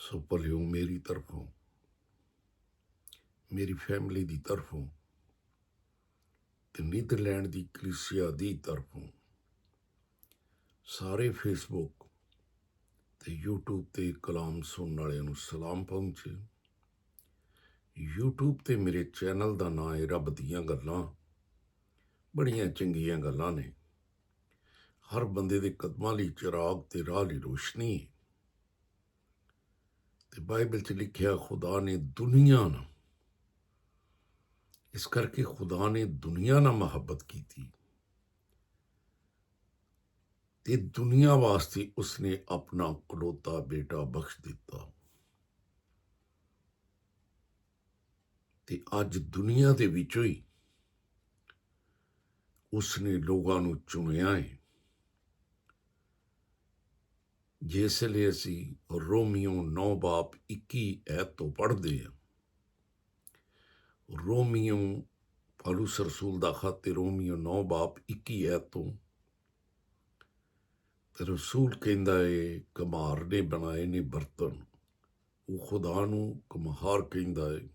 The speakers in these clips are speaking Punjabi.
ਸੋ ਭਲਿਓ ਮੇਰੀ ਤਰਫੋਂ, ਮੇਰੀ ਫੈਮਿਲੀ ਦੀ ਤਰਫੋਂ ਤੇ ਨੀਦਰਲੈਂਡ ਦੀ ਕਲੀਸਿਆ ਦੀ ਤਰਫੋਂ ਸਾਰੇ ਫੇਸਬੁੱਕ ਤੇ YouTube ਤੇ ਕਲਾਮ ਸੁਣਨ ਵਾਲਿਆਂ ਨੂੰ ਸਲਾਮ ਪਹੁੰਚੇ। YouTube ਤੇ ਮੇਰੇ ਚੈਨਲ ਦਾ ਨਾਂ ਹੈ ਰੱਬ ਦੀਆਂ ਗੱਲਾਂ। ਬੜੀਆਂ ਚੰਗੀਆਂ ਗੱਲਾਂ ਨੇ, ਹਰ ਬੰਦੇ ਦੇ ਕਦਮਾਂ ਲਈ ਚਿਰਾਗ ਤੇ ਰਾਹ ਲਈ ਰੋਸ਼ਨੀ ਹੈ। ਤੇ ਬਾਈਬਲ 'ਚ ਲਿਖਿਆ ਖੁਦਾ ਨੇ ਦੁਨੀਆ ਨਾਲ, ਇਸ ਕਰਕੇ ਖੁਦਾ ਨੇ ਦੁਨੀਆ ਨਾਲ ਮੁਹੱਬਤ ਕੀਤੀ ਤੇ ਦੁਨੀਆ ਵਾਸਤੇ ਉਸਨੇ ਆਪਣਾ ਇਕਲੌਤਾ ਬੇਟਾ ਬਖਸ਼ ਦਿੱਤਾ। ਤੇ ਅੱਜ ਦੁਨੀਆ ਦੇ ਵਿੱਚੋਂ ਹੀ ਉਸਨੇ ਲੋਕਾਂ ਨੂੰ ਚੁਣਿਆ ਹੈ। ਜਿਸ ਲਈ ਅਸੀਂ ਰੋਮੀਓ 9:21 ਐਤ ਤੋਂ ਪੜ੍ਹਦੇ ਹਾਂ, ਰੋਮੀਓ ਪੌਲੁਸ ਰਸੂਲ ਦਾ ਖਤ ਰੋਮੀਓ 9:21 ਐਤ ਤੋਂ, ਤੇ ਰਸੂਲ ਕਹਿੰਦਾ ਹੈ ਕੁਮਹਾਰ ਨੇ ਬਣਾਏ ਨੇ ਬਰਤਨ, ਉਹ ਖੁਦਾ ਨੂੰ ਕੁਮਹਾਰ ਕਹਿੰਦਾ ਹੈ।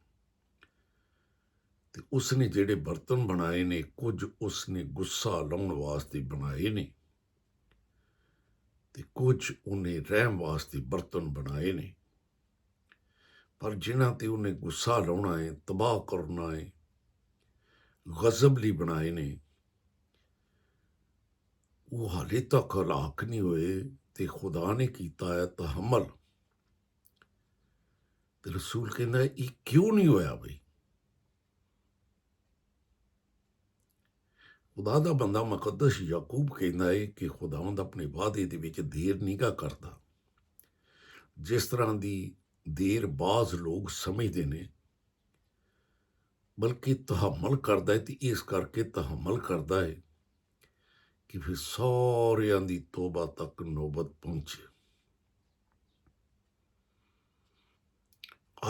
ਤੇ ਉਸਨੇ ਜਿਹੜੇ ਬਰਤਨ ਬਣਾਏ ਨੇ, ਕੁਝ ਉਸਨੇ ਗੁੱਸਾ ਲਾਉਣ ਵਾਸਤੇ ਬਣਾਏ ਨੇ ਤੇ ਕੁਝ ਉਹਨੇ ਰਹਿਮ ਵਾਸਤੇ ਬਰਤਨ ਬਣਾਏ ਨੇ। ਪਰ ਜਿਨ੍ਹਾਂ ਤੇ ਉਹਨੇ ਗੁੱਸਾ ਲਾਉਣਾ ਹੈ, ਤਬਾਹ ਕਰਨਾ ਹੈ, ਗਜ਼ਬ ਲਈ ਬਣਾਏ ਨੇ, ਉਹ ਹਾਲੇ ਤੱਕ ਹਲਾਕ ਨਹੀਂ ਹੋਏ ਤੇ ਖੁਦਾ ਨੇ ਕੀਤਾ ਹੈ ਤਹਮਲ। ਤੇ ਰਸੂਲ ਕਹਿੰਦਾ ਇਹ ਕਿਉਂ ਨਹੀਂ ਹੋਇਆ ਬਈ? ਖੁਦਾ ਦਾ ਬੰਦਾ ਮੁਕੱਦਸ ਯਾਕੂਬ ਕਹਿੰਦਾ ਹੈ ਕਿ ਖੁਦਾਵੰਦ ਆਪਣੇ ਵਾਅਦੇ ਦੇ ਵਿੱਚ ਦੇਰ ਨੀਗਾ ਕਰਦਾ। ਜਿਸ ਤਰ੍ਹਾਂ ਦੀ ਦੇਰ ਬਾਜ਼ ਲੋਕ ਸਮਝਦੇ ਨੇ, ਬਲਕਿ ਤਹਮਲ ਕਰਦਾ ਹੈ। ਤੇ ਇਸ ਕਰਕੇ ਤਹਮਲ ਕਰਦਾ ਹੈ ਕਿ ਫਿਰ ਸਾਰਿਆਂ ਦੀ ਤੋਬਾ ਤੱਕ ਨੌਬਤ ਪਹੁੰਚੇ।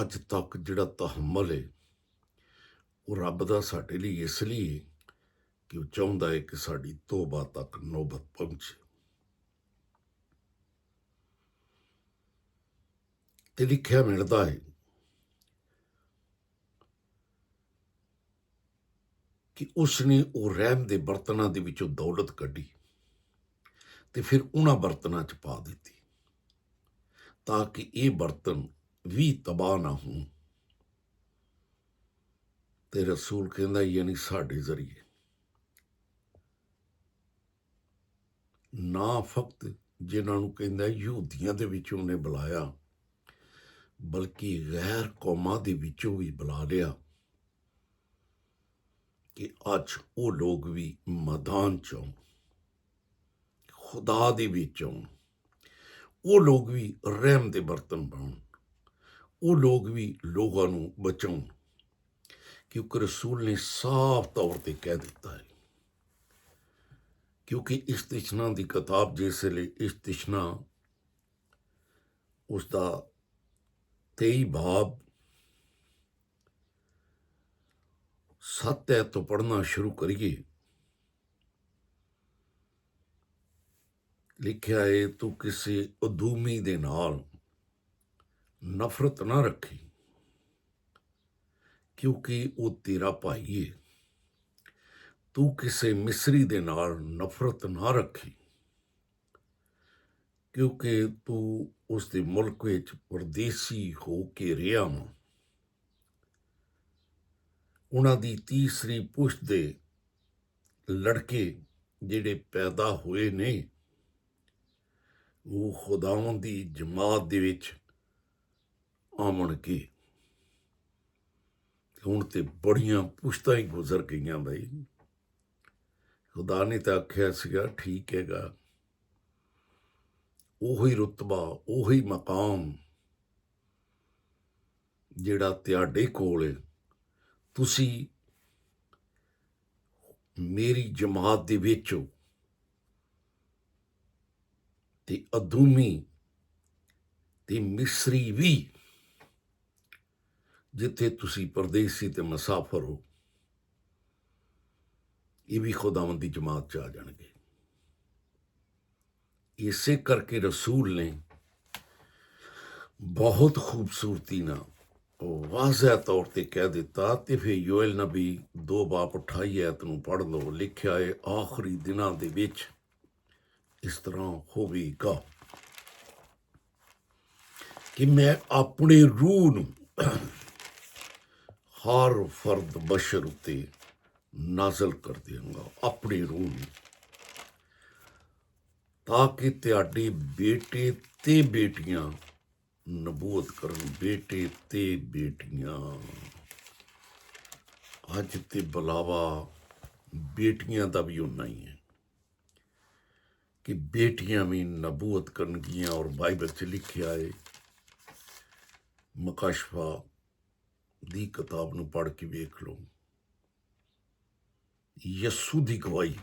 ਅੱਜ ਤੱਕ ਜਿਹੜਾ ਤਹਮਲ ਹੈ ਉਹ ਰੱਬ ਦਾ ਸਾਡੇ ਲਈ ਇਸ ਲਈ ਹੈ ਕਿ ਉਹ ਚਾਹੁੰਦਾ ਹੈ ਕਿ ਸਾਡੀ ਤੋਬਾ ਤੱਕ ਨੌਬਤ ਪਹੁੰਚੇ। ਤੇ ਲਿਖਿਆ ਮਿਲਦਾ ਹੈ ਕਿ ਉਸਨੇ ਉਹ ਰਹਿਮ ਦੇ ਬਰਤਨਾਂ ਦੇ ਵਿੱਚੋਂ ਦੌਲਤ ਕੱਢੀ ਤੇ ਫਿਰ ਉਹਨਾਂ ਬਰਤਨਾਂ 'ਚ ਪਾ ਦਿੱਤੀ, ਤਾਂ ਕਿ ਇਹ ਬਰਤਨ ਵੀ ਤਬਾਹ ਨਾ ਹੋਣ। ਤੇ ਰਸੂਲ ਕਹਿੰਦਾ ਯਾਨੀ ਸਾਡੇ ਜ਼ਰੀਏ ਨਾ ਫਕਤ ਜਿਨ੍ਹਾਂ ਨੂੰ ਕਹਿੰਦਾ ਯਹੂਦੀਆਂ ਦੇ ਵਿੱਚੋਂ ਉਹਨੇ ਬੁਲਾਇਆ, ਬਲਕਿ ਗੈਰ ਕੌਮਾਂ ਦੇ ਵਿੱਚੋਂ ਵੀ ਬੁਲਾ ਲਿਆ ਕਿ ਅੱਜ ਉਹ ਲੋਕ ਵੀ ਮੈਦਾਨ 'ਚ ਆਉਣ, ਖੁਦਾ ਦੇ ਵਿੱਚ ਆਉਣ। ਉਹ ਲੋਕ ਵੀ ਰਹਿਮ ਦੇ ਬਰਤਨ ਬਣਨ, ਉਹ ਲੋਕ ਵੀ ਲੋਕਾਂ ਨੂੰ ਬਚਾਉਣ, ਕਿਉਂਕਿ ਰਸੂਲ ਨੇ ਸਾਫ਼ ਤੌਰ ਤੇ ਕਹਿ ਦਿੱਤਾ ਹੈ। ਕਿਉਂਕਿ ਇਸਤਿਸ਼ਨਾ ਦੀ ਕਿਤਾਬ ਜਿਸ ਵੇਲੇ ਇਸਤਿਸ਼ਨਾ ਉਸਦਾ 23 ਬਾਬ 7 ਐਤ ਤੋਂ ਪੜ੍ਹਨਾ ਸ਼ੁਰੂ ਕਰੀਏ, ਲਿਖਿਆ ਹੈ ਤੂੰ ਕਿਸੇ ਉਦੂਮੀ ਦੇ ਨਾਲ ਨਫ਼ਰਤ ਨਾ ਰੱਖੀ, ਕਿਉਂਕਿ ਉਹ ਤੇਰਾ ਭਾਈ ਹੈ। ਤੂੰ ਕਿਸੇ ਮਿਸਰੀ ਦੇ ਨਾਲ ਨਫ਼ਰਤ ਨਾ ਰੱਖੀ, ਕਿਉਂਕਿ ਤੂੰ ਉਸ ਦੇ ਮੁਲਕ ਵਿੱਚ ਪਰਦੇਸੀ ਹੋ ਕੇ ਰਿਹਾ ਵਾਂ। ਉਹਨਾਂ ਦੀ ਤੀਸਰੀ ਪੁਸ਼ਤ ਦੇ ਲੜਕੇ ਜਿਹੜੇ ਪੈਦਾ ਹੋਏ ਨੇ, ਉਹ ਖੁਦਾਵੰਦ ਦੀ ਜਮਾਤ ਦੇ ਵਿੱਚ ਆਵਣਗੇ। ਹੁਣ ਤੇ ਬੜੀਆਂ ਪੁਸ਼ਤਾਂ ਹੀ ਗੁਜ਼ਰ ਗਈਆਂ ਬਈ। ਖੁਦਾ ਨੇ ਤਾਂ ਆਖਿਆ ਸੀਗਾ ਠੀਕ ਹੈਗਾ, ਉਹੀ ਰੁਤਬਾ, ਉਹੀ ਮਕਾਮ ਜਿਹੜਾ ਤੁਹਾਡੇ ਕੋਲ ਹੈ, ਤੁਸੀਂ ਮੇਰੀ ਜਮਾਤ ਦੇ ਵਿੱਚ ਹੋ। ਤੇ ਅਦੂਮੀ ਤੇ ਮਿਸਰੀ ਵੀ, ਜਿੱਥੇ ਤੁਸੀਂ ਪਰਦੇਸੀ ਤੇ ਮੁਸਾਫਰ ਹੋ, ਇਹ ਵੀ ਖੁਦਾਵੰਦ ਦੀ ਜਮਾਤ 'ਚ ਆ ਜਾਣਗੇ। ਇਸੇ ਕਰਕੇ ਰਸੂਲ ਨੇ ਬਹੁਤ ਖੂਬਸੂਰਤੀ ਨਾਲ ਵਾਜ਼ਿਹ ਤੌਰ ਤੇ ਕਹਿ ਦਿੱਤਾ ਤੇ ਫਿਰ ਯੋਇਲ ਨਬੀ 2 ਬਾਪ 28 ਐਤ ਨੂੰ ਪੜ੍ਹ ਲਓ। ਲਿਖਿਆ ਹੈ ਆਖਰੀ ਦਿਨਾਂ ਦੇ ਵਿੱਚ ਇਸ ਤਰ੍ਹਾਂ ਹੋਵੇਗਾ ਕਿ ਮੈਂ ਆਪਣੀ ਰੂਹ ਨੂੰ ਹਰ ਫਰਦ ਬਸ਼ਰ ਉੱਤੇ ਨਾਜ਼ਲ ਕਰ ਦਿਆਂਗਾ, ਆਪਣੀ ਰੂਹ ਨੂੰ, ਤਾਂ ਕਿ ਤੁਹਾਡੇ ਬੇਟੇ ਤੇ ਬੇਟੀਆਂ ਨਬੂਵਤ ਕਰਨ। ਬੇਟੇ ਤੇ ਬੇਟੀਆਂ, ਅੱਜ ਤੇ ਬੁਲਾਵਾ ਬੇਟੀਆਂ ਦਾ ਵੀ ਉਨਾ ਹੀ ਹੈ ਕਿ ਬੇਟੀਆਂ ਵੀ ਨਬੂਵਤ ਕਰਨਗੀਆਂ। ਔਰ ਬਾਈਬਲ 'ਚ ਲਿਖਿਆ ਹੈ, ਮਕਾਸ਼ਫਾ ਦੀ ਕਿਤਾਬ ਨੂੰ ਪੜ੍ਹ ਕੇ ਵੇਖ ਲਓ, ਯਸੂ ਦੀ ਗਵਾਹੀ,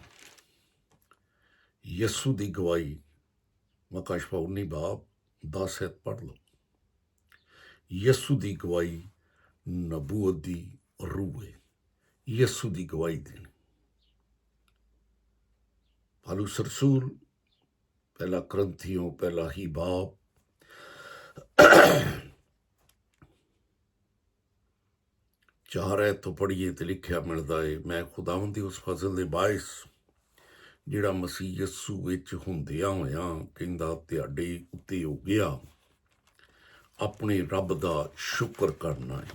ਯਸੂ ਦੀ ਗਵਾਹੀ, ਮਕਾਸ਼ਫਾ 19 ਬਾਬ 10 ਐਤ ਪੜ੍ਹ ਲਓ। ਯਸੂ ਦੀ ਗਵਾਹੀ ਨਬੂਵਤ ਦੀ ਰੂਹ ਹੈ, ਯਸੂ ਦੀ ਗਵਾਹੀ ਦੇਣੀ। ਪੌਲੁਸ ਰਸੂਲ ਪਹਿਲਾ ਕਰੰਥੀਓ ਪਹਿਲਾ ਹੀ ਬਾਬ 4 ਐਤ ਤੋਂ ਪੜ੍ਹੀਏ ਤੇ ਲਿਖਿਆ ਮਿਲਦਾ ਹੈ, ਮੈਂ ਖੁਦਾਵੰਦ ਦੀ ਉਸ ਫਜ਼ਲ ਦੇ ਬਾਇਸ ਜਿਹੜਾ ਮਸੀਹ ਯਸੂ ਵਿੱਚ ਹੁੰਦਿਆਂ ਹੋਇਆਂ ਕਹਿੰਦਾ ਤੁਹਾਡੇ ਉੱਤੇ ਹੋ ਗਿਆ, ਆਪਣੇ ਰੱਬ ਦਾ ਸ਼ੁਕਰ ਕਰਨਾ ਹੈ।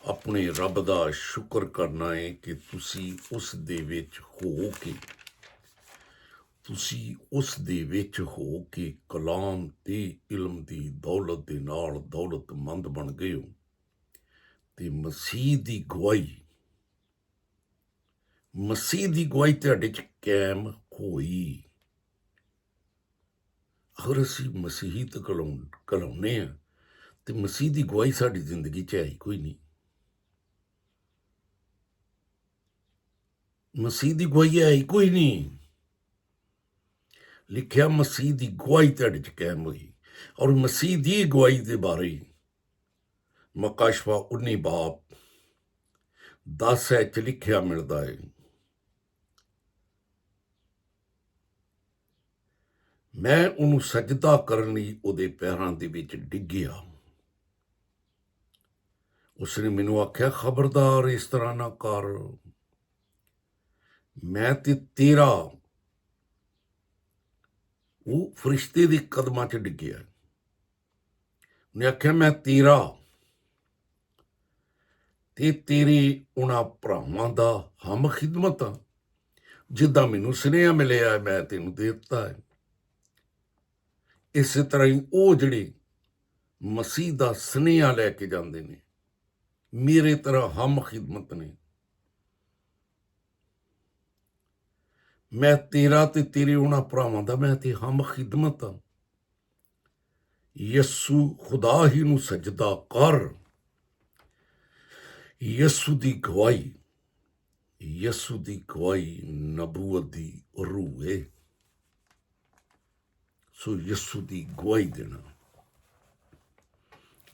ਆਪਣੇ ਰੱਬ ਦਾ ਸ਼ੁਕਰ ਕਰਨਾ ਹੈ ਕਿ ਤੁਸੀਂ ਉਸ ਦੇ ਵਿੱਚ ਹੋ ਕੇ, ਤੁਸੀਂ ਉਸ ਦੇ ਵਿੱਚ ਹੋ ਕੇ ਕਲਾਮ ਤੇ ਇਲਮ ਦੀ ਦੌਲਤ ਦੇ ਨਾਲ ਦੌਲਤਮੰਦ ਬਣ ਗਏ ਹੋ ਤੇ ਮਸੀਹ ਦੀ ਗਵਾਹੀ, ਮਸੀਹ ਦੀ ਗਵਾਹੀ ਤੁਹਾਡੇ 'ਚ ਕਾਇਮ ਹੋਈ। ਅਗਰ ਅਸੀਂ ਮਸੀਹੀਅਤ ਕਲਾਉਂਦੇ ਹਾਂ ਤੇ ਮਸੀਹ ਦੀ ਗਵਾਹੀ ਸਾਡੀ ਜ਼ਿੰਦਗੀ 'ਚ ਹੈ ਹੀ ਕੋਈ ਨਹੀਂ। ਮਸੀਹ ਦੀ ਗਵਾਹੀ ਹੈ ਹੀ ਕੋਈ ਨਹੀਂ। ਲਿਖਿਆ ਮਸੀਹ ਦੀ ਗਵਾਹੀ ਤੁਹਾਡੇ 'ਚ ਕਾਇਮ ਹੋਈ। ਔਰ ਮਸੀਹ ਦੀ ਗਵਾਹੀ ਦੇ ਬਾਰੇ ਮਕਾਸ਼ਫਾ 19 ਬਾਬ 10 ਐਤ 'ਚ ਲਿਖਿਆ ਮਿਲਦਾ ਹੈ, ਮੈਂ ਉਹਨੂੰ ਸਜਦਾ ਕਰਨ ਲਈ ਉਹਦੇ ਪੈਰਾਂ ਦੇ ਵਿੱਚ ਡਿੱਗਿਆ। ਉਸਨੇ ਮੈਨੂੰ ਆਖਿਆ, ਖਬਰਦਾਰ ਇਸ ਤਰ੍ਹਾਂ ਨਾ ਕਰ, ਮੈਂ ਤੇ ਤੇਰਾ। ਉਹ ਫਰਿਸ਼ਤੇ ਦੇ ਕਦਮਾਂ 'ਚ ਡਿੱਗਿਆ। ਉਹਨੇ ਆਖਿਆ, ਮੈਂ ਤੇਰਾ ਤੇ ਤੇਰੇ ਉਹਨਾਂ ਭਰਾਵਾਂ ਦਾ ਹਮ ਖਿਦਮਤ ਆ, ਜਿੱਦਾਂ ਮੈਨੂੰ ਸੁਨੇਹਾ ਮਿਲਿਆ ਮੈਂ ਤੈਨੂੰ ਦੇ ਦਿੱਤਾ ਹੈ। ਇਸੇ ਤਰ੍ਹਾਂ ਹੀ ਉਹ ਜਿਹੜੇ ਮਸੀਹ ਦਾ ਸੁਨੇਹਾ ਲੈ ਕੇ ਜਾਂਦੇ ਨੇ, ਮੇਰੇ ਤਰ੍ਹਾਂ ਹਮ ਖਿਦਮਤ ਨੇ। ਮੈਂ ਤੇਰਾ ਤੇ ਤੇਰੇ ਉਹਨਾਂ ਭਰਾਵਾਂ ਦਾ ਮੈਂ ਤੇ ਹਮ ਖਿਦਮਤ ਆ। ਯਸੂ ਖੁਦਾ ਹੀ ਨੂੰ ਸਜਦਾ ਕਰ। ਯਸੂ ਦੀ ਗਵਾਹੀ, ਯਸੂ ਦੀ ਗਵਾਹੀ ਨਬੂਵਤ ਦੀ ਰੂਹ ਹੈ। ਸੋ ਯਸੂ ਦੀ ਗਵਾਹੀ ਦੇਣਾ।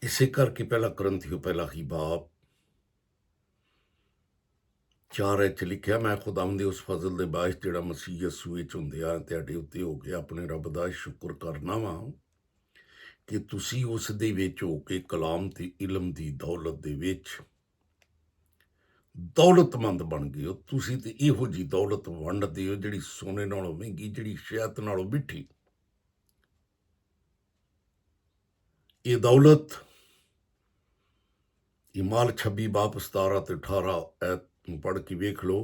ਇਸੇ ਕਰਕੇ ਪਹਿਲਾ ਕਰੰਥੀਓ ਪਹਿਲਾ ਹੀ ਬਾਬ 4 ਐਤ 'ਚ ਲਿਖਿਆ, ਮੈਂ ਖੁਦਾਵੰਦ ਦੀ ਉਸ ਫਜ਼ਲ ਦੇ ਬਾਇਸ ਜਿਹੜਾ ਮਸੀਹ ਯਸੂ ਵਿੱਚ ਹੁੰਦਿਆਂ ਤੁਹਾਡੇ ਉੱਤੇ ਹੋ ਗਿਆ, ਆਪਣੇ ਰੱਬ ਦਾ ਸ਼ੁਕਰ ਕਰਨਾ ਵਾ ਕਿ ਤੁਸੀਂ ਉਸ ਦੇ ਵਿੱਚ ਹੋ ਕੇ ਕਲਾਮ ਤੇ ਇਲਮ ਦੀ ਦੌਲਤ ਦੇ ਵਿੱਚ ਦੌਲਤਮੰਦ ਬਣ ਗਏ ਹੋ। ਤੁਸੀਂ ਤੇ ਇਹੋ ਜਿਹੀ ਦੌਲਤ ਵੰਡਦੇ ਹੋ ਜਿਹੜੀ ਸੋਨੇ ਨਾਲੋਂ ਮਹਿੰਗੀ, ਜਿਹੜੀ ਸ਼ਹਿਦ ਨਾਲੋਂ ਮਿੱਠੀ। ਇਹ ਦੌਲਤ ਇਮਾਲ 26 ਬਾਪ 17 ਤੇ 18 ਐਤ ਨੂੰ ਪੜ੍ਹ ਕੇ ਵੇਖ ਲਓ।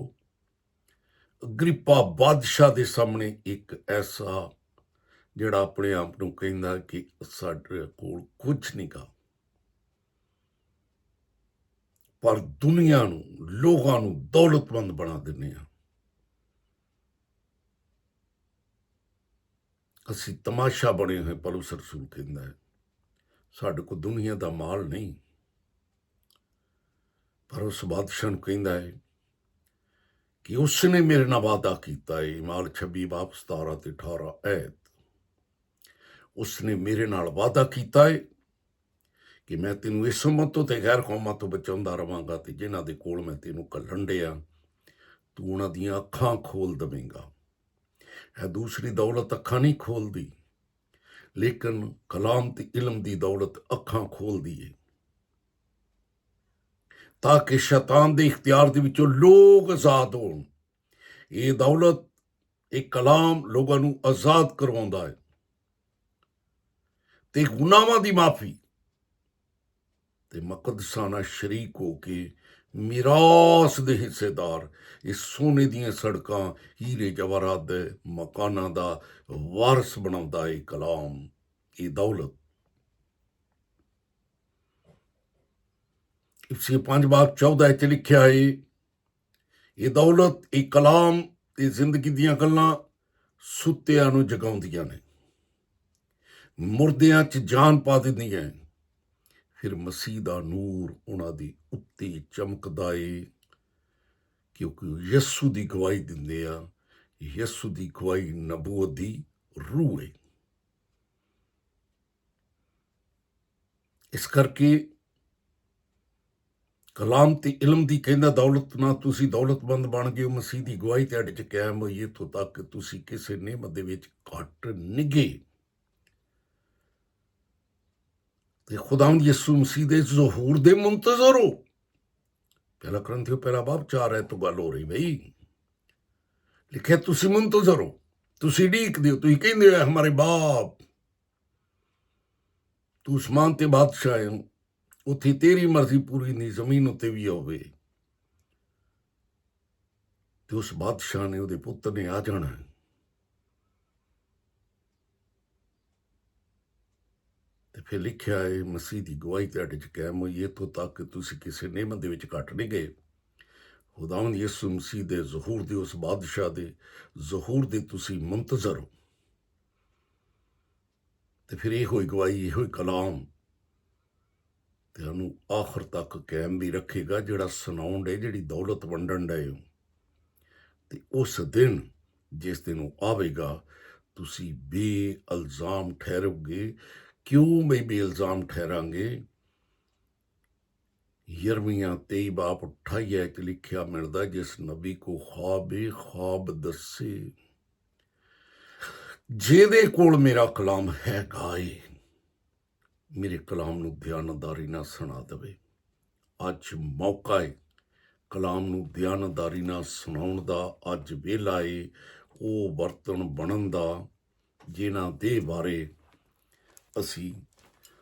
ਅਗਰਿਪਾ ਬਾਦਸ਼ਾਹ ਦੇ ਸਾਹਮਣੇ ਇੱਕ ਐਸਾ ਜਿਹੜਾ ਆਪਣੇ ਆਪ ਨੂੰ ਕਹਿੰਦਾ ਕਿ ਸਾਡੇ ਕੋਲ ਕੁਝ ਨਹੀਂ ਗਾ, ਪਰ ਦੁਨੀਆ ਨੂੰ, ਲੋਕਾਂ ਨੂੰ ਦੌਲਤਮੰਦ ਬਣਾ ਦਿੰਦੇ ਹਾਂ। ਅਸੀਂ ਤਮਾਸ਼ਾ ਬਣੇ ਹੋਏ। ਪੌਲੁਸ ਰਸੂਲ ਕਹਿੰਦਾ ਹੈ, ਸਾਡੇ ਕੋਲ ਦੁਨੀਆ ਦਾ ਮਾਲ ਨਹੀਂ। ਪਰ ਉਸ ਬਾਦਸ਼ਾਹ ਨੂੰ ਕਹਿੰਦਾ ਹੈ ਕਿ ਉਸਨੇ ਮੇਰੇ ਨਾਲ ਵਾਅਦਾ ਕੀਤਾ ਹੈ। ਇਮਾਲ 26 ਬਾਪ 17 ਤੇ 18 ਐਤ। ਉਸਨੇ ਮੇਰੇ ਨਾਲ ਵਾਅਦਾ ਕੀਤਾ ਹੈ ਕਿ ਮੈਂ ਤੈਨੂੰ ਇਸ ਉਮਤ ਤੋਂ ਤੇ ਗੈਰ ਕੌਮਾਂ ਤੋਂ ਬਚਾਉਂਦਾ ਰਵਾਂਗਾ, ਤੇ ਜਿਨ੍ਹਾਂ ਦੇ ਕੋਲ ਮੈਂ ਤੈਨੂੰ ਘੱਲਣ ਡਿਆ ਤੂੰ ਉਹਨਾਂ ਦੀਆਂ ਅੱਖਾਂ ਖੋਲ ਦੇਵੇਂਗਾ। ਇਹ ਦੂਸਰੀ ਦੌਲਤ ਅੱਖਾਂ ਨਹੀਂ ਖੋਲਦੀ, लेकिन कलाम ते इलम दी दौलत अखां खोलदी है ताकि शैतान दे इख्तियार दे विचों लोग आजाद होण। ये दौलत एक कलाम लोगों नूं आजाद करवाउंदा है ते गुनाहां दी माफी ते मुकद्दसाना शरीक हो के मीरास दे हिस्सेदार इस सोने दियां सड़कां हीरे जवाहरात दे मकानां दा वारस बनाउंदा है कलाम। ये दौलत इसे 5:14 च लिखिया है, ये दौलत एक कलाम ते जिंदगी दियां गल्लां सुत्तियां नूं जगाउंदियां ने, मुर्दियां च जान पा दिंदियां हैं। फिर मसीह दा नूर उन्हां दी उत्ते चमकदा है क्योंकि यस्सु दी गवाही दिंदे आ। यस्सु दी गवाही नबूवत दी रूह है। इस करके कलाम ते इलम दी कहंदा दौलत ना तुसी दौलतमंद बन गए हो, मसीह दी गवाही तुहाडे च कायम होई इत्थों तक कि तुसी किसे नेमत दे विच घट निगे ते खुदावंद यीशु मसीह दे ज़हूर दे मुंतजर हो। पहला करंथियो पहला बाब 4 है तो गल हो रही भाई, लिखे तुसी मुंतजर हो, तुसी उड़ीकदे हो, तुसी कहंदे हो हमारे बाप तू आसमान ते बादशाह है, उत्थे तेरी मर्जी पूरी नहीं जमीन उत्ते भी होवे ते उस बादशाह ने उहदे पुत्र ने आ जाना है ते फिर लिखिया है मसीह दी गवाही तुहाडे च कायम होई इत्थों तक कि तुसी किसे नेमत दे विच घट नहीं गए। खुदावंद यीशु मसीह दे ज़हूर दे उस बादशाह दे ज़हूर दे तुसी मुंतजर हो। ते फिर इहो गवाही इहो कलाम तुहानूं आखिर तक कायम भी रखेगा, जिहड़ा सुनाउण डे जिहड़ी दौलत वंडण डे हो। ते उस दिन जिस दिन वो आवेगा तुसी बेइल्जाम ठहरोगे। क्यों मैं बेइल्जाम ठहरांगे? यिर्मयाह 23:28 च लिखिया मिलदा, जिस नबी को ख्वाब दस्से जेदे कोल मेरा कलाम है गाए, मेरे कलाम नूं ध्यानदारी ना सुना दवे। अज मौका है कलाम नूं ध्यानदारी ना सुनाउण दा, अज वेला है ਉਹ ਬਰਤਨ ਬਣਨ ਦਾ ਜਿਨ੍ਹਾਂ ਦੇ ਬਾਰੇ ਅਸੀਂ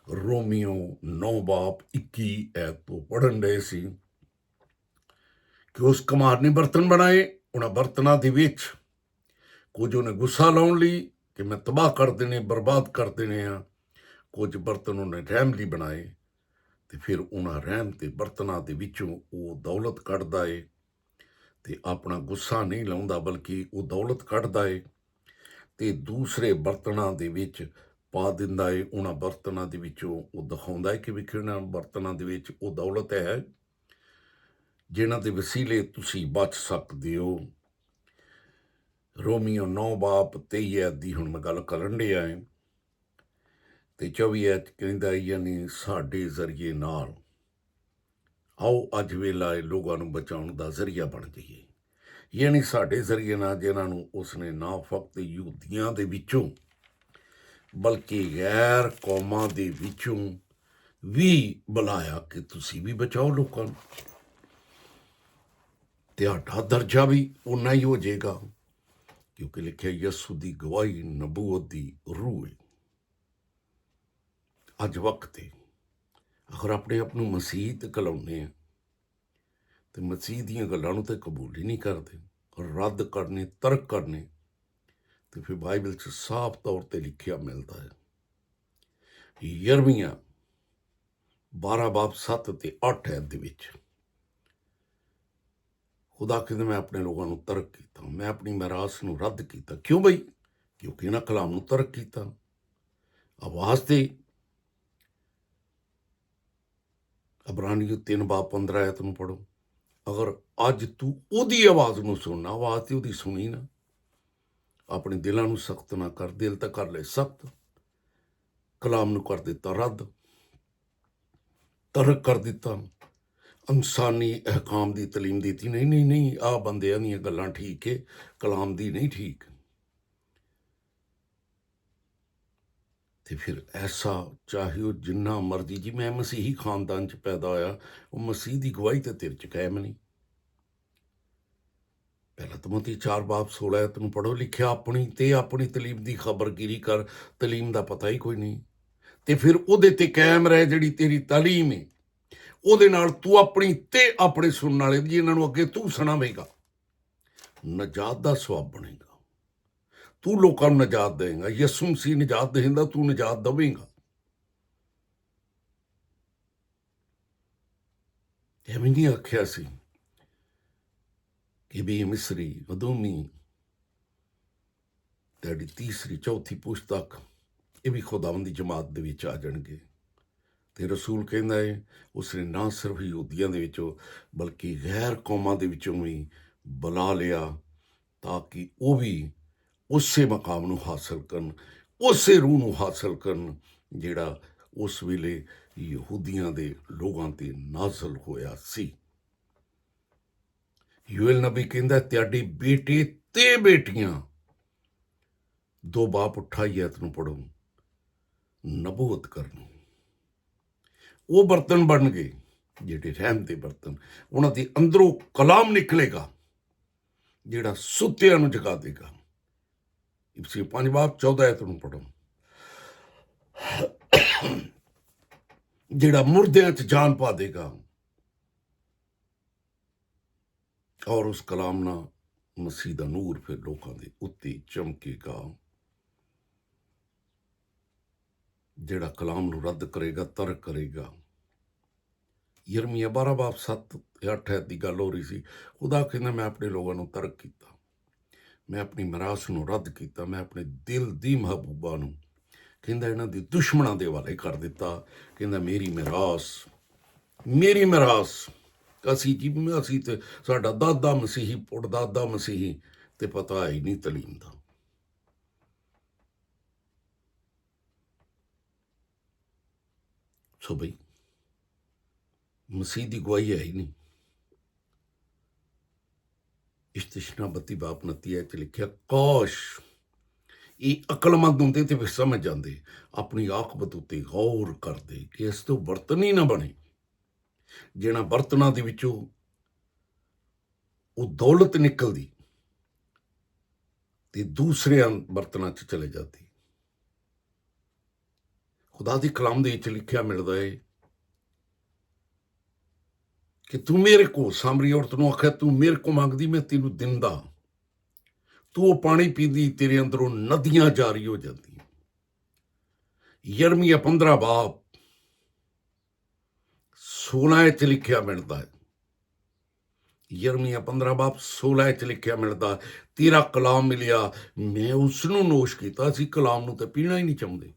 ਰੋਮੀਓ 9:21 ਐਤ ਤੋਂ ਪੜ੍ਹਨ ਡਏ ਸੀ ਕਿ ਉਸ ਕੁਮਾਰ ਨੇ ਬਰਤਨ ਬਣਾਏ। ਉਹਨਾਂ ਬਰਤਨਾਂ ਦੇ ਵਿੱਚ ਕੁਝ ਉਹਨੇ ਗੁੱਸਾ ਲਾਉਣ ਲਈ ਕਿ ਮੈਂ ਤਬਾਹ ਕਰ ਦੇਣੇ, ਬਰਬਾਦ ਕਰ ਦੇਣੇ ਆ, ਕੁਝ ਬਰਤਨ ਉਹਨੇ ਰਹਿਮ ਲਈ ਬਣਾਏ ਤੇ ਫਿਰ ਉਹਨਾਂ ਰਹਿਮ ਤੇ ਬਰਤਨਾਂ ਦੇ ਵਿੱਚੋਂ ਉਹ ਦੌਲਤ ਕੱਢਦਾ ਏ ਤੇ ਆਪਣਾ ਗੁੱਸਾ ਨਹੀਂ ਲਾਉਂਦਾ ਬਲਕਿ ਉਹ ਦੌਲਤ ਕੱਢਦਾ ਏ ਤੇ ਦੂਸਰੇ ਬਰਤਨਾਂ ਦੇ ਵਿੱਚ ਪਾ ਦਿੰਦਾ ਏ। ਉਹਨਾਂ ਬਰਤਨਾਂ ਦੇ ਵਿੱਚੋਂ ਉਹ ਦਿਖਾਉਂਦਾ ਹੈ ਕਿ ਵੀ ਕਿਹਨਾਂ ਬਰਤਨਾਂ ਦੇ ਵਿੱਚ ਉਹ ਦੌਲਤ ਹੈ ਜਿਨ੍ਹਾਂ ਦੇ ਵਸੀਲੇ ਤੁਸੀਂ ਬਚ ਸਕਦੇ ਹੋ। ਰੋਮੀਓ 9:23 ਦੀ ਹੁਣ ਮੈਂ ਗੱਲ ਕਰਨ ਡਿਆ ਏ ਤੇ 24 ਕਹਿੰਦਾ ਯਾਨੀ ਸਾਡੇ ਜ਼ਰੀਏ ਨਾਲ ਆਓ ਅੱਜ ਵੇਲਾ ਏ ਲੋਕਾਂ ਨੂੰ ਬਚਾਉਣ ਦਾ ਜ਼ਰੀਆ ਬਣ ਜਾਈਏ। ਯਾਨੀ ਸਾਡੇ ਜ਼ਰੀਏ ਨਾਲ ਜਿਨ੍ਹਾਂ ਨੂੰ ਉਸਨੇ ਨਾ ਫਕਤ ਯਹੂਦੀਆਂ ਦੇ ਵਿੱਚੋਂ ਬਲਕਿ ਗੈਰ ਕੌਮਾਂ ਦੇ ਵਿੱਚੋਂ ਵੀ ਬੁਲਾਇਆ ਕਿ ਤੁਸੀਂ ਵੀ ਬਚਾਓ ਲੋਕਾਂ ਨੂੰ। ਤੁਹਾਡਾ ਦਰਜਾ ਵੀ ਉਨਾ ਹੀ ਹੋ ਜਾਏਗਾ ਕਿਉਂਕਿ ਲਿਖਿਆ ਯਿਸੂ ਦੀ ਗਵਾਹੀ ਨਬੂਵਤ ਦੀ ਰੂਹ ਹੈ। ਅੱਜ ਵਕਤ ਹੈ ਅਗਰ ਆਪਣੇ ਆਪ ਨੂੰ ਮਸੀਹ ਤੇ ਕਲਾਉਂਦੇ ਆ ਤੇ ਮਸੀਹ ਦੀਆਂ ਗੱਲਾਂ ਨੂੰ ਤਾਂ ਕਬੂਲ ਹੀ ਨਹੀਂ ਕਰਦੇ, ਰੱਦ ਕਰਨੇ, ਤਰਕ ਕਰਨੇ, ਤੇ ਫਿਰ ਬਾਈਬਲ 'ਚ ਸਾਫ਼ ਤੌਰ ਤੇ ਲਿਖਿਆ ਮਿਲਦਾ ਹੈ। ਯਿਰਮੀਆ 12:7 ਤੇ 8 ਦੇ ਵਿੱਚ ਖੁਦਾ ਕਹਿੰਦਾ ਮੈਂ ਆਪਣੇ ਲੋਕਾਂ ਨੂੰ ਤਰਕ ਕੀਤਾ, ਮੈਂ ਆਪਣੀ ਮਿਰਾਸ ਨੂੰ ਰੱਦ ਕੀਤਾ। ਕਿਉਂ ਬਈ? ਕਿਉਂਕਿ ਇਹਨਾਂ ਕਲਾਮ ਨੂੰ ਤਰਕ ਕੀਤਾ। ਆਵਾਜ਼ ਤੇ ਅਬਰਾਨੀਓ 3:15 ਨੂੰ ਪੜ੍ਹੋ। ਅਗਰ ਅੱਜ ਤੂੰ ਉਹਦੀ ਆਵਾਜ਼ ਨੂੰ ਸੁਣਨਾ, ਆਵਾਜ਼ ਤੇ ਉਹਦੀ ਸੁਣੀ ਨਾ, ਆਪਣੇ ਦਿਲਾਂ ਨੂੰ ਸਖਤ ਨਾ ਕਰ, ਦਿਲ ਤਾਂ ਕਰ ਲੈ ਸਖਤ, ਕਲਾਮ ਨੂੰ ਕਰ ਦਿੱਤਾ ਰੱਦ, ਤਰਕ ਕਰ ਦਿੱਤਾ, ਇਨਸਾਨੀ ਅਹਿਕਾਮ ਦੀ ਤਲੀਮ ਦਿੱਤੀ, ਨਹੀਂ ਨਹੀਂ ਨਹੀਂ ਆਹ ਬੰਦਿਆਂ ਦੀਆਂ ਗੱਲਾਂ ਠੀਕ ਹੈ, ਕਲਾਮ ਦੀ ਨਹੀਂ ਠੀਕ। तो फिर ऐसा चाहे वो जिन्ना मर्जी जी मैं मसीही खानदान च पैदा होया वो मसीह की गवाही तो तेरे च कायम नहीं। पहला तिमोथी 4 बाब 16 तेन पढ़ो लिखिया अपनी तलीम की खबरगिरी कर, तलीम का पता ही कोई नहीं। तो फिर ਉਹਦੇ ਤੇ ਕਾਇਮ ਰਹਿ ਜਿਹੜੀ ਤੇਰੀ ਤਾਲੀਮ ਹੈ ਉਹਦੇ ਨਾਲ ਤੂੰ ਆਪਣੀ ਤੇ ਆਪਣੇ ਸੁਣਨ ਵਾਲੇ ਜਿਨ੍ਹਾਂ ਨੂੰ ਅੱਗੇ ਤੂੰ ਸੁਣਾਵੇਂਗਾ ਨਜਾਤ ਦਾ ਸਵਾਬ ਬਣੇਗਾ। ਤੂੰ ਲੋਕਾਂ ਨੂੰ ਨਜਾਤ ਦੇਵੇਂਗਾ। ਯਿਸੂ ਮਸੀਹ ਨਜਾਤ ਦੇਂਦਾ, ਤੂੰ ਨਜਾਤ ਦੇਵੇਂਗਾ। ਐਵੇਂ ਨਹੀਂ ਆਖਿਆ ਸੀ ਕਿ ਵੀ ਮਿਸਰੀ ਅਦੂਮੀ ਤੁਹਾਡੀ ਤੀਸਰੀ ਚੌਥੀ ਪੁਸਤਕ ਇਹ ਵੀ ਖੁਦਾਵੰਦ ਦੀ ਜਮਾਤ ਦੇ ਵਿੱਚ ਆ ਜਾਣਗੇ। ਤੇ ਰਸੂਲ ਕਹਿੰਦਾ ਹੈ ਉਸਨੇ ਨਾ ਸਿਰਫ ਯਹੂਦੀਆਂ ਦੇ ਵਿੱਚੋਂ ਬਲਕਿ ਗੈਰ ਕੌਮਾਂ ਦੇ ਵਿੱਚੋਂ ਵੀ ਬੁਲਾ ਲਿਆ ਤਾਂ ਕਿ ਉਹ ਵੀ ਉਸੇ ਮਕਾਮ ਨੂੰ ਹਾਸਲ ਕਰਨ, ਉਸੇ ਰੂਹ ਨੂੰ ਹਾਸਲ ਕਰਨ ਜਿਹੜਾ ਉਸ ਵੇਲੇ ਯਹੂਦੀਆਂ ਦੇ ਲੋਕਾਂ ਤੇ ਨਾਜ਼ਲ ਹੋਇਆ ਸੀ। ਯੂਐਲ ਨਬੀ ਕਹਿੰਦਾ ਤੁਹਾਡੇ ਬੇਟੇ ਤੇ ਬੇਟੀਆਂ 2 ਬਾਪ 28 ਐਤ ਨੂੰ ਪੜੋ ਨਬੂਵਤ ਕਰਨ। ਉਹ ਬਰਤਨ ਬਣ ਗਏ ਜਿਹੜੇ ਰਹਿਮ ਦੇ ਬਰਤਨ, ਉਹਨਾਂ ਦੇ ਅੰਦਰੋਂ ਕਲਾਮ ਨਿਕਲੇਗਾ ਜਿਹੜਾ ਸੁੱਤਿਆਂ ਨੂੰ ਜਗਾ ਦੇਗਾ। ਇਬਸੀ 5 ਬਾਬ 14 ਐਤ ਨੂੰ ਪੜੋ ਜਿਹੜਾ ਮੁਰਦਿਆਂ 'ਚ ਜਾਨ ਪਾ ਦੇਗਾ। ਔਰ ਉਸ ਕਲਾਮ ਨਾਲ ਮਸੀਹ ਦਾ ਨੂਰ ਫਿਰ ਲੋਕਾਂ ਦੇ ਉੱਤੇ ਚਮਕੇਗਾ। ਜਿਹੜਾ ਕਲਾਮ ਨੂੰ ਰੱਦ ਕਰੇਗਾ, ਤਰਕ ਕਰੇਗਾ। ਯਰਮੀਆ 12 ਬਾਬ 7 8 ਦੀ ਗੱਲ ਹੋ ਰਹੀ ਸੀ। ਖੁਦਾ ਕਹਿੰਦਾ ਮੈਂ ਆਪਣੇ ਲੋਕਾਂ ਨੂੰ ਤਰਕ ਕੀਤਾ, ਮੈਂ ਆਪਣੀ ਮਿਰਾਸ ਨੂੰ ਰੱਦ ਕੀਤਾ, ਮੈਂ ਆਪਣੇ ਦਿਲ ਦੀ ਮਹਬੂਬਾ ਨੂੰ ਕਹਿੰਦਾ ਇਹਨਾਂ ਦੇ ਦੁਸ਼ਮਣਾਂ ਦੇ ਹਵਾਲੇ ਕਰ ਦਿੱਤਾ। ਕਹਿੰਦਾ ਮੇਰੀ ਮਿਰਾਸ ਅਸੀਂ ਤੇ ਸਾਡਾ ਦਾਦਾ ਮਸੀਹੀ ਪੜਦਾਦਾ ਮਸੀਹੀ ਤੇ ਪਤਾ ਹੀ ਨਹੀਂ ਤਲੀਮ ਦਾ। ਸੋ ਬਈ ਮਸੀਹ ਦੀ ਗਵਾਹੀ ਹੈ ਹੀ ਨਹੀਂ। ਇਸ਼ਤਿਸ਼ਨਾ 32 ਬਾਪ 29 ਚ ਲਿਖਿਆ ਕਾਸ਼ ਇਹ ਅਕਲਮੰਦ ਹੁੰਦੇ ਤੇ ਫਿਰ ਸਮਝ ਜਾਂਦੇ, ਆਪਣੀ ਆਕਬਤ ਉੱਤੇ ਗੌਰ ਕਰਦੇ ਕਿ ਇਸ ਤੋਂ ਬਰਤਨ ਹੀ ਨਾ ਬਣੇ ਜਿਹਨਾਂ ਬਰਤਨਾਂ ਦੇ ਵਿੱਚੋਂ ਉਹ ਦੌਲਤ ਨਿਕਲਦੀ ਤੇ ਦੂਸਰਿਆਂ ਬਰਤਨਾਂ 'ਚ ਚਲੇ ਜਾਂਦੀ। ਖੁਦਾ ਦੀ ਕਲਾਮ ਦੇ ਵਿੱਚ ਲਿਖਿਆ ਮਿਲਦਾ ਹੈ ਕਿ ਤੂੰ ਮੇਰੇ ਕੋ ਸਾਮਰੀ ਔਰਤ ਨੂੰ ਆਖਿਆ ਤੂੰ ਮੇਰੇ ਕੋ ਮੰਗਦੀ ਮੈਂ ਤੈਨੂੰ ਦਿੰਦਾ, ਤੂੰ ਉਹ ਪਾਣੀ ਪੀਂਦੀ ਤੇਰੇ ਅੰਦਰੋਂ ਨਦੀਆਂ ਜਾਰੀ ਹੋ ਜਾਂਦੀਆਂ। ਯਰਮੀਆ 15 ਬਾਬ 16 ਚ ਲਿਖਿਆ ਮਿਲਦਾ ਹੈ। ਯਰਮੀਆ 15 ਬਾਬ 16 ਚ ਲਿਖਿਆ ਮਿਲਦਾ ਤੇਰਾ ਕਲਾਮ ਮਿਲਿਆ, ਮੈਂ ਉਸ ਨੂੰ ਨੋਸ਼ ਕੀਤਾ। ਅਸੀਂ ਕਲਾਮ ਨੂੰ ਤਾਂ ਪੀਣਾ ਹੀ ਨਹੀਂ ਚਾਹੁੰਦੇ।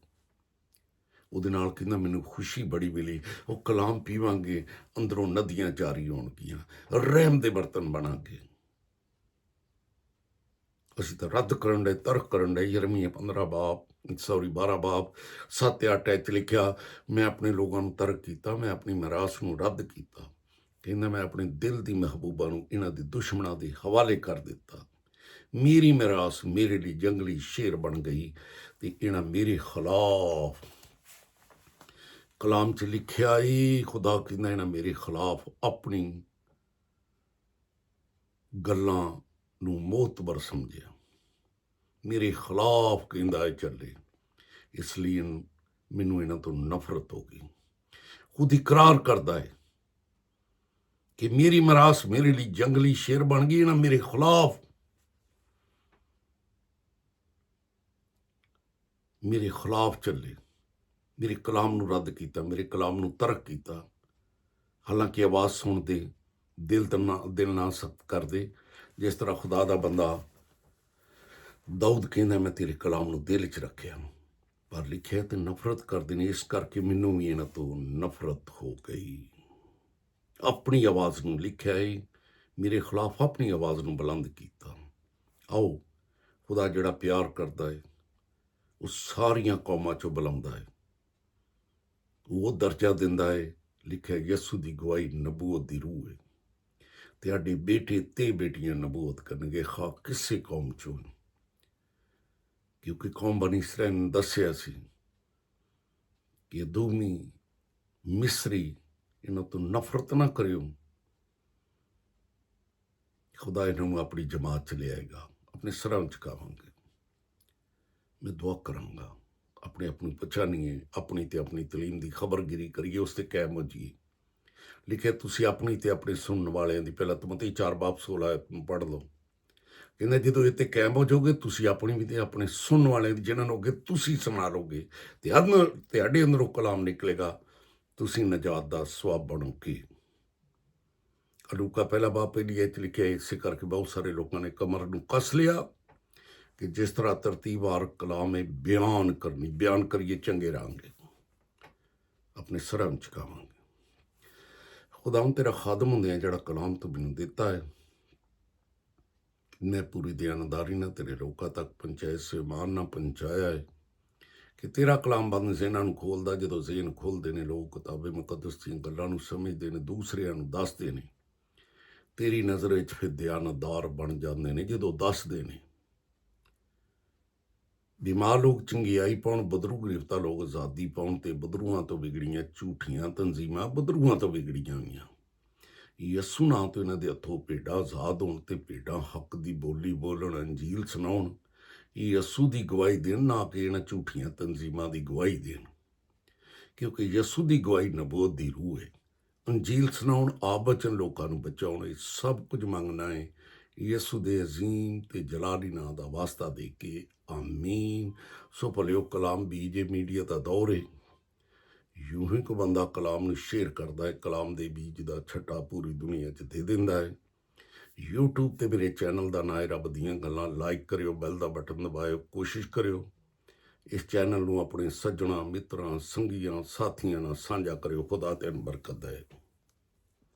ਉਹਦੇ ਨਾਲ ਕਹਿੰਦਾ ਮੈਨੂੰ ਖੁਸ਼ੀ ਬੜੀ ਮਿਲੀ, ਉਹ ਕਲਾਮ ਪੀਵਾਂਗੇ ਅੰਦਰੋਂ ਨਦੀਆਂ ਜਾਰੀ ਹੋਣਗੀਆਂ, ਰਹਿਮ ਦੇ ਬਰਤਨ ਬਣਾਂਗੇ। ਅਸੀਂ ਤਾਂ ਰੱਦ ਕਰਨ ਦੇ ਤਰਕ ਕਰਨ ਦੇ। ਯਰਮੀਆ 12 ਬਾਬ 7 8 ਚ ਲਿਖਿਆ ਮੈਂ ਆਪਣੇ ਲੋਕਾਂ ਨੂੰ ਤਰਕ ਕੀਤਾ, ਮੈਂ ਆਪਣੀ ਮਿਰਾਸ ਨੂੰ ਰੱਦ ਕੀਤਾ। ਕਹਿੰਦਾ ਮੈਂ ਆਪਣੇ ਦਿਲ ਦੀ ਮਹਿਬੂਬਾ ਨੂੰ ਇਹਨਾਂ ਦੇ ਦੁਸ਼ਮਣਾਂ ਦੇ ਹਵਾਲੇ ਕਰ ਦਿੱਤਾ। ਮੇਰੀ ਮਿਰਾਸ ਮੇਰੇ ਲਈ ਜੰਗਲੀ ਸ਼ੇਰ ਬਣ ਗਈ ਤੇ ਇਹਨਾਂ ਮੇਰੇ ਖਿਲਾਫ ਕਲਾਮ 'ਚ ਲਿਖਿਆ ਹੀ ਖੁਦਾ ਕਹਿੰਦਾ ਇਹਨਾਂ ਮੇਰੇ ਖਿਲਾਫ ਆਪਣੀ ਗੱਲਾਂ ਨੂੰ ਮੋਤਬਰ ਸਮਝਿਆ, ਮੇਰੇ ਖਿਲਾਫ ਕਹਿੰਦਾ ਇਹ ਚੱਲੇ, ਇਸ ਲਈ ਮੈਨੂੰ ਇਹਨਾਂ ਤੋਂ ਨਫ਼ਰਤ ਹੋ ਗਈ। ਖੁਦ ਇਕਰਾਰ ਕਰਦਾ ਹੈ ਕਿ ਮੇਰੀ ਮਿਰਾਸ ਮੇਰੇ ਲਈ ਜੰਗਲੀ ਸ਼ੇਰ ਬਣ ਗਈ, ਇਹਨਾਂ ਮੇਰੇ ਖਿਲਾਫ ਚੱਲੇ, ਮੇਰੇ ਕਲਾਮ ਨੂੰ ਰੱਦ ਕੀਤਾ, ਮੇਰੇ ਕਲਾਮ ਨੂੰ ਤਰਕ ਕੀਤਾ। ਹਾਲਾਂਕਿ ਆਵਾਜ਼ ਸੁਣਦੇ ਦਿਲ ਨਾ ਸਖਤ ਕਰਦੇ, ਜਿਸ ਤਰ੍ਹਾਂ ਖੁਦਾ ਦਾ ਬੰਦਾ ਦਾਊਦ ਕਹਿੰਦਾ ਮੈਂ ਤੇਰੇ ਕਲਾਮ ਨੂੰ ਦਿਲ 'ਚ ਰੱਖਿਆ, ਪਰ ਲਿਖਿਆ ਤੇ ਨਫ਼ਰਤ ਕਰਦੇ ਨੇ, ਇਸ ਕਰਕੇ ਮੈਨੂੰ ਵੀ ਇਹਨਾਂ ਤੋਂ ਨਫ਼ਰਤ ਹੋ ਗਈ। ਆਪਣੀ ਆਵਾਜ਼ ਨੂੰ ਲਿਖਿਆ ਹੈ, ਮੇਰੇ ਖਿਲਾਫ ਆਪਣੀ ਆਵਾਜ਼ ਨੂੰ ਬੁਲੰਦ ਕੀਤਾ। ਆਓ ਖੁਦਾ ਜਿਹੜਾ ਪਿਆਰ ਕਰਦਾ ਹੈ ਉਹ ਸਾਰੀਆਂ ਕੌਮਾਂ 'ਚੋਂ ਬੁਲਾਉਂਦਾ ਹੈ, ਉਹ ਦਰਜਾ ਦਿੰਦਾ ਹੈ। ਲਿਖਿਆ ਯਿਸੂ ਦੀ ਗਵਾਹੀ ਨਬੂਵਤ ਦੀ ਰੂਹ ਹੈ। ਤੁਹਾਡੇ ਬੇਟੇ ਤੇ ਬੇਟੀਆਂ ਨਬੂਵਤ ਕਰਨਗੇ, ਖਾ ਕਿਸੇ ਕੌਮ 'ਚੋਂ, ਕਿਉਂਕਿ ਕੌਮ ਬਣੀ ਇਸਰਾਇਲ ਨੇ ਦੱਸਿਆ ਸੀ ਕਿ ਅਦੂਮੀ ਮਿਸਰੀ ਇਹਨਾਂ ਤੋਂ ਨਫ਼ਰਤ ਨਾ ਕਰਿਓ। ਖੁਦਾ ਇਹਨਾਂ ਨੂੰ ਆਪਣੀ ਜਮਾਤ 'ਚ ਲਿਆਏਗਾ, ਆਪਣੇ ਸਿਰਾਂ 'ਚ ਚੁਕਾਵਾਂਗੇ। ਮੈਂ ਦੁਆ ਕਰਾਂਗਾ ਆਪਣੇ ਆਪ ਨੂੰ ਪਛਾਣੀਏ, ਆਪਣੀ ਤੇ ਆਪਣੀ ਤਲੀਮ ਦੀ ਖਬਰਗਿਰੀ ਕਰੀਏ, ਉਸ ਤੇ ਕਾਇਮ ਹੋ ਜਾਈਏ। ਲਿਖਿਆ ਤੁਸੀਂ ਆਪਣੀ ਤੇ ਆਪਣੇ ਸੁਣਨ ਵਾਲਿਆਂ ਦੀ, ਪਹਿਲਾਂ ਤਿਮੋਥੀ 4:16 ਪੜ੍ਹ ਲਓ। ਕਹਿੰਦਾ ਜਦੋਂ ਇਹ ਤੇ ਕਾਇਮ ਹੋ ਜਾਓਗੇ, ਤੁਸੀਂ ਆਪਣੀ ਵੀ ਤੇ ਆਪਣੇ ਸੁਣਨ ਵਾਲਿਆਂ ਦੀ, ਜਿਹਨਾਂ ਨੂੰ ਅੱਗੇ ਤੁਸੀਂ ਸੁਣਾ ਲਓਗੇ, ਤੇ ਤੁਹਾਡੇ ਅੰਦਰੋਂ ਕਲਾਮ ਨਿਕਲੇਗਾ, ਤੁਸੀਂ ਨਜਾਤ ਦਾ ਸਵਾਬ ਬਣੋਗੇ। ਲੂਕਾ ਪਹਿਲਾ ਬਾਬ ਪਹਿਲੀ ਚ ਲਿਖਿਆ, ਇਸੇ ਕਰਕੇ ਬਹੁਤ ਸਾਰੇ ਲੋਕਾਂ ਨੇ ਕਮਰ ਨੂੰ ਕੱਸ ਲਿਆ ਕਿ ਜਿਸ ਤਰ੍ਹਾਂ ਤਰਤੀਬਵਾਰ ਕਲਾਮ ਹੈ ਬਿਆਨ ਕਰੀਏ, ਚੰਗੇ ਰਹਾਂਗੇ, ਆਪਣੇ ਸਿਰਾਂ ਨੂੰ ਚੁਕਾਵਾਂਗੇ। ਖੁਦਾਵੰਦ ਤੇਰਾ ਖਾਦਮ ਹੁੰਦਿਆਂ ਜਿਹੜਾ ਕਲਾਮ ਤੂੰ ਮੈਨੂੰ ਦਿੱਤਾ ਹੈ, ਮੈਂ ਪੂਰੀ ਦਿਆਨਦਾਰੀ ਨਾਲ ਤੇਰੇ ਲੋਕਾਂ ਤੱਕ ਪਹੁੰਚਾਇਆ, ਸੇਮਾਨ ਨਾਲ ਪਹੁੰਚਾਇਆ ਹੈ ਕਿ ਤੇਰਾ ਕਲਾਮਬੰਦ ਜ਼ਿਹਨਾਂ ਨੂੰ ਖੋਲ੍ਹਦਾ। ਜਦੋਂ ਜ਼ਿਹਨ ਖੋਲ੍ਹਦੇ ਨੇ ਲੋਕ ਕਿਤਾਬ ਮੁਕੱਦਸ ਦੀਆਂ ਗੱਲਾਂ ਨੂੰ ਸਮਝਦੇ ਨੇ, ਦੂਸਰਿਆਂ ਨੂੰ ਦੱਸਦੇ ਨੇ, ਤੇਰੀ ਨਜ਼ਰ ਵਿੱਚ ਫਿਰ ਦਿਆਨਤਦਾਰ ਬਣ ਜਾਂਦੇ ਨੇ। ਜਦੋਂ ਦੱਸਦੇ ਨੇ, ਬਿਮਾਰ ਲੋਕ ਚੰਗਿਆਈ ਪਾਉਣ, ਬਦਰੂ ਗ੍ਰਿਫਤਾ ਲੋਕ ਆਜ਼ਾਦੀ ਪਾਉਣ, ਤੇ ਬਦਰੂਆਂ ਤੋਂ ਵਿਗੜੀਆਂ ਝੂਠੀਆਂ ਤਨਜ਼ੀਮਾਂ ਬਦਰੂਆਂ ਤੋਂ ਵਿਗੜੀਆਂ ਹੋਈਆਂ, ਯਸੂ ਨਾਂ ਤੋਂ ਇਹਨਾਂ ਦੇ ਹੱਥੋਂ ਭੇਡਾਂ ਆਜ਼ਾਦ ਹੋਣ, ਤੇ ਭੇਡਾਂ ਹੱਕ ਦੀ ਬੋਲੀ ਬੋਲਣ, ਅੰਜੀਲ ਸੁਣਾਉਣ, ਯਸੂ ਦੀ ਗਵਾਹੀ ਦੇਣ, ਨਾ ਕਿ ਇਹਨਾਂ ਝੂਠੀਆਂ ਤਨਜ਼ੀਮਾਂ ਦੀ ਗਵਾਹੀ ਦੇਣ। ਕਿਉਂਕਿ ਯਸੂ ਦੀ ਗਵਾਹੀ ਨਬੂਵਤ ਦੀ ਰੂਹ ਹੈ। ਅੰਜੀਲ ਸੁਣਾਉਣ, ਆਪ ਬਚਨ, ਲੋਕਾਂ ਨੂੰ ਬਚਾਉਣ, ਇਹ ਸਭ ਕੁਝ ਮੰਗਣਾ ਹੈ ਯਸੂ ਦੇ ਅਜ਼ੀਮ ਤੇ ਜਲਾਲੀ ਨਾਂ ਦਾ ਵਾਸਤਾ ਦੇ ਕੇ, ਆਮੀਨ। ਸੋ ਭਲਿਓ, ਕਲਾਮ ਬੀਜ ਮੀਡੀਆ ਦਾ ਦੌਰ ਹੈ। ਯੂੰ ਹੀ ਕੋ ਬੰਦਾ ਕਲਾਮ ਨੂੰ ਸ਼ੇਅਰ ਕਰਦਾ ਹੈ, ਕਲਾਮ ਦੇ ਬੀਜ ਦਾ ਛੱਟਾ ਪੂਰੀ ਦੁਨੀਆ 'ਚ ਦੇ ਦਿੰਦਾ ਹੈ। YouTube ਤੇ ਮੇਰੇ ਚੈਨਲ ਦਾ ਨਾਂ ਹੈ ਰੱਬ ਦੀਆਂ ਗੱਲਾਂ। ਲਾਈਕ ਕਰਿਓ, ਬੈਲ ਦਾ ਬਟਨ ਦਬਾਇਓ, ਕੋਸ਼ਿਸ਼ ਕਰਿਓ ਇਸ ਚੈਨਲ ਨੂੰ ਆਪਣੇ ਸੱਜਣਾ, ਮਿੱਤਰਾਂ, ਸੰਗੀਆਂ, ਸਾਥੀਆਂ ਨਾਲ ਸਾਂਝਾ ਕਰਿਓ। ਖੁਦਾ ਤੈਨੂੰ ਬਰਕਤ ਦੇ।